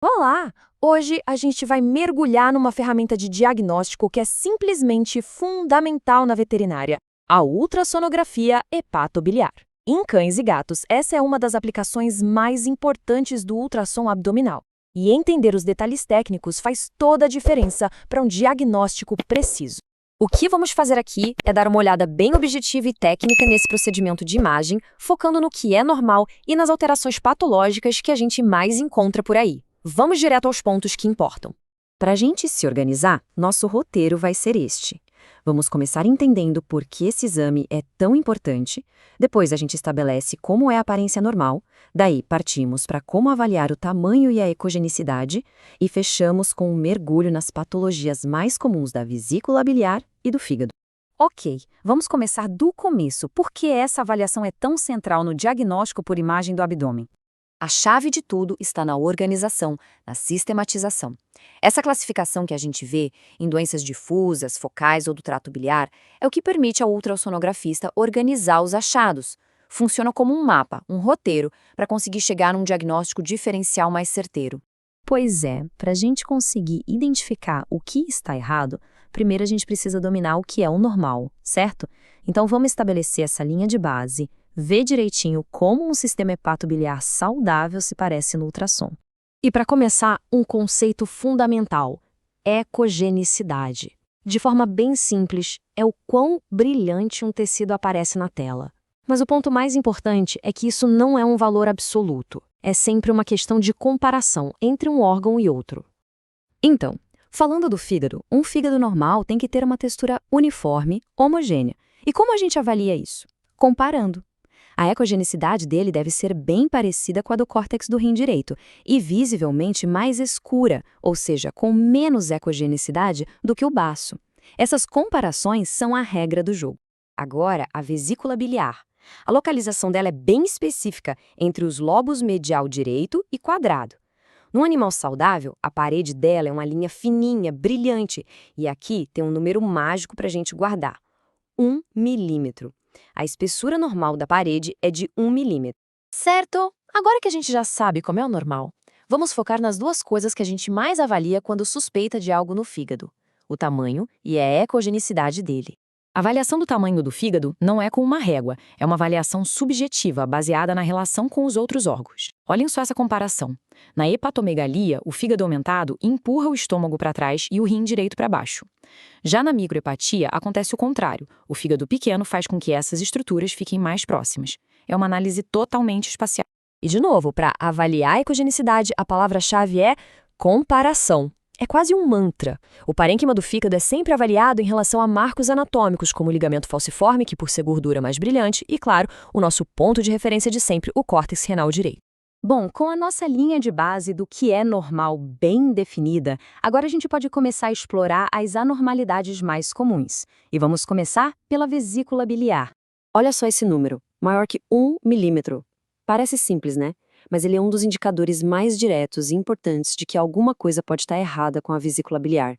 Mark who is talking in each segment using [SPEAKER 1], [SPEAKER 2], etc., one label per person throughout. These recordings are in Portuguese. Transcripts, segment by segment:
[SPEAKER 1] Olá! Hoje a gente vai mergulhar numa ferramenta de diagnóstico que é simplesmente fundamental na veterinária: a ultrassonografia hepatobiliar. Em cães e gatos, essa é uma das aplicações mais importantes do ultrassom abdominal. E entender os detalhes técnicos faz toda a diferença para um diagnóstico preciso. O que vamos fazer aqui é dar uma olhada bem objetiva e técnica nesse procedimento de imagem, focando no que é normal e nas alterações patológicas que a gente mais encontra por aí. Vamos direto aos pontos que importam. Para a gente se organizar, nosso roteiro vai ser este. Vamos começar entendendo por que esse exame é tão importante, depois a gente estabelece como é a aparência normal, daí partimos para como avaliar o tamanho e a ecogenicidade e fechamos com um mergulho nas patologias mais comuns da vesícula biliar e do fígado. Ok, vamos começar do começo. Por que essa avaliação é tão central no diagnóstico por imagem do abdômen? A chave de tudo está na organização, na sistematização. Essa classificação que a gente vê em doenças difusas, focais ou do trato biliar é o que permite ao ultrassonografista organizar os achados. Funciona como um mapa, um roteiro, para conseguir chegar num diagnóstico diferencial mais certeiro. Pois é, para a gente conseguir identificar o que está errado, primeiro a gente precisa dominar o que é o normal, certo? Então vamos estabelecer essa linha de base, ver direitinho como um sistema hepatobiliar saudável se parece no ultrassom. E para começar, um conceito fundamental: ecogenicidade. De forma bem simples, é o quão brilhante um tecido aparece na tela. Mas o ponto mais importante é que isso não é um valor absoluto. É sempre uma questão de comparação entre um órgão e outro. Então, falando do fígado, um fígado normal tem que ter uma textura uniforme, homogênea. E como a gente avalia isso? Comparando. A ecogenicidade dele deve ser bem parecida com a do córtex do rim direito e visivelmente mais escura, ou seja, com menos ecogenicidade do que o baço. Essas comparações são a regra do jogo. Agora, a vesícula biliar. A localização dela é bem específica entre os lobos medial direito e quadrado. Num animal saudável, a parede dela é uma linha fininha, brilhante, e aqui tem um número mágico para a gente guardar: 1 milímetro. A espessura normal da parede é de 1 milímetro. Certo? Agora que a gente já sabe como é o normal, vamos focar nas duas coisas que a gente mais avalia quando suspeita de algo no fígado: o tamanho e a ecogenicidade dele. A avaliação do tamanho do fígado não é com uma régua, é uma avaliação subjetiva, baseada na relação com os outros órgãos. Olhem só essa comparação. Na hepatomegalia, o fígado aumentado empurra o estômago para trás e o rim direito para baixo. Já na microhepatia, acontece o contrário. O fígado pequeno faz com que essas estruturas fiquem mais próximas. É uma análise totalmente espacial. E, de novo, para avaliar a ecogenicidade, a palavra-chave é comparação. É quase um mantra. O parênquima do fígado é sempre avaliado em relação a marcos anatômicos, como o ligamento falciforme, que por ser gordura mais brilhante, e, claro, o nosso ponto de referência de sempre, o córtex renal direito. Bom, com a nossa linha de base do que é normal bem definida, agora a gente pode começar a explorar as anormalidades mais comuns. E vamos começar pela vesícula biliar. Olha só esse número, maior que 1 milímetro. Parece simples, né? Mas ele é um dos indicadores mais diretos e importantes de que alguma coisa pode estar errada com a vesícula biliar.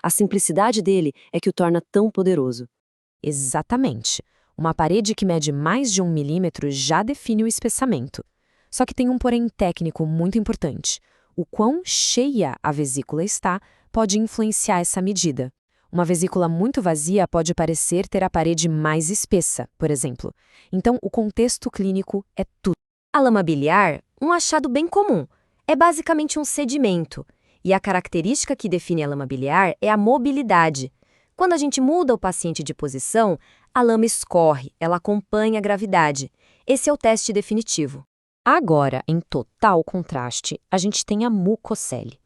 [SPEAKER 1] A simplicidade dele é que o torna tão poderoso. Exatamente. Uma parede que mede mais de 1 milímetro já define o espessamento. Só que tem um porém técnico muito importante. O quão cheia a vesícula está pode influenciar essa medida. Uma vesícula muito vazia pode parecer ter a parede mais espessa, por exemplo. Então, o contexto clínico é tudo. A lama biliar, um achado bem comum, é basicamente um sedimento. E a característica que define a lama biliar é a mobilidade. Quando a gente muda o paciente de posição, a lama escorre, ela acompanha a gravidade. Esse é o teste definitivo. Agora, em total contraste, a gente tem a mucocele.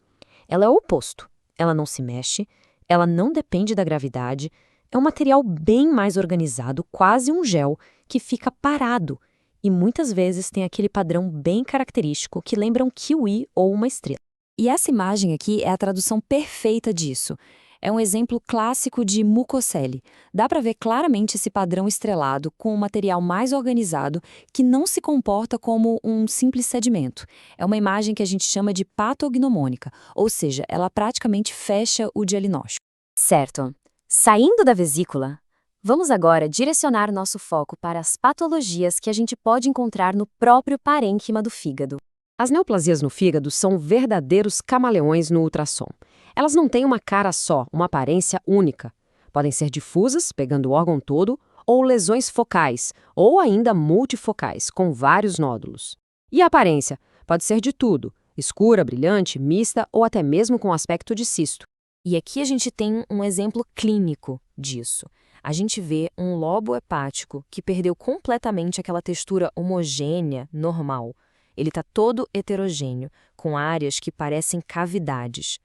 [SPEAKER 1] Ela é o oposto. Ela não se mexe, ela não depende da gravidade, é um material bem mais organizado, quase um gel, que fica parado. E muitas vezes tem aquele padrão bem característico que lembra um kiwi ou uma estrela. E essa imagem aqui é a tradução perfeita disso. É um exemplo clássico de mucocele. Dá para ver claramente esse padrão estrelado com um material mais organizado que não se comporta como um simples sedimento. É uma imagem que a gente chama de patognomônica, ou seja, ela praticamente fecha o diagnóstico. Certo. Saindo da vesícula, vamos agora direcionar nosso foco para as patologias que a gente pode encontrar no próprio parênquima do fígado.
[SPEAKER 2] As neoplasias no fígado são verdadeiros camaleões no ultrassom. Elas não têm uma cara só, uma aparência única. Podem ser difusas, pegando o órgão todo, ou lesões focais, ou ainda multifocais, com vários nódulos. E a aparência? Pode ser de tudo: escura, brilhante, mista ou até mesmo com aspecto de cisto.
[SPEAKER 1] E aqui a gente tem um exemplo clínico disso. A gente vê um lobo hepático que perdeu completamente aquela textura homogênea, normal. Ele está todo heterogêneo, com áreas que parecem cavidades.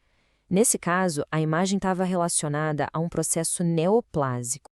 [SPEAKER 1] Nesse caso, a imagem estava relacionada a um processo neoplásico.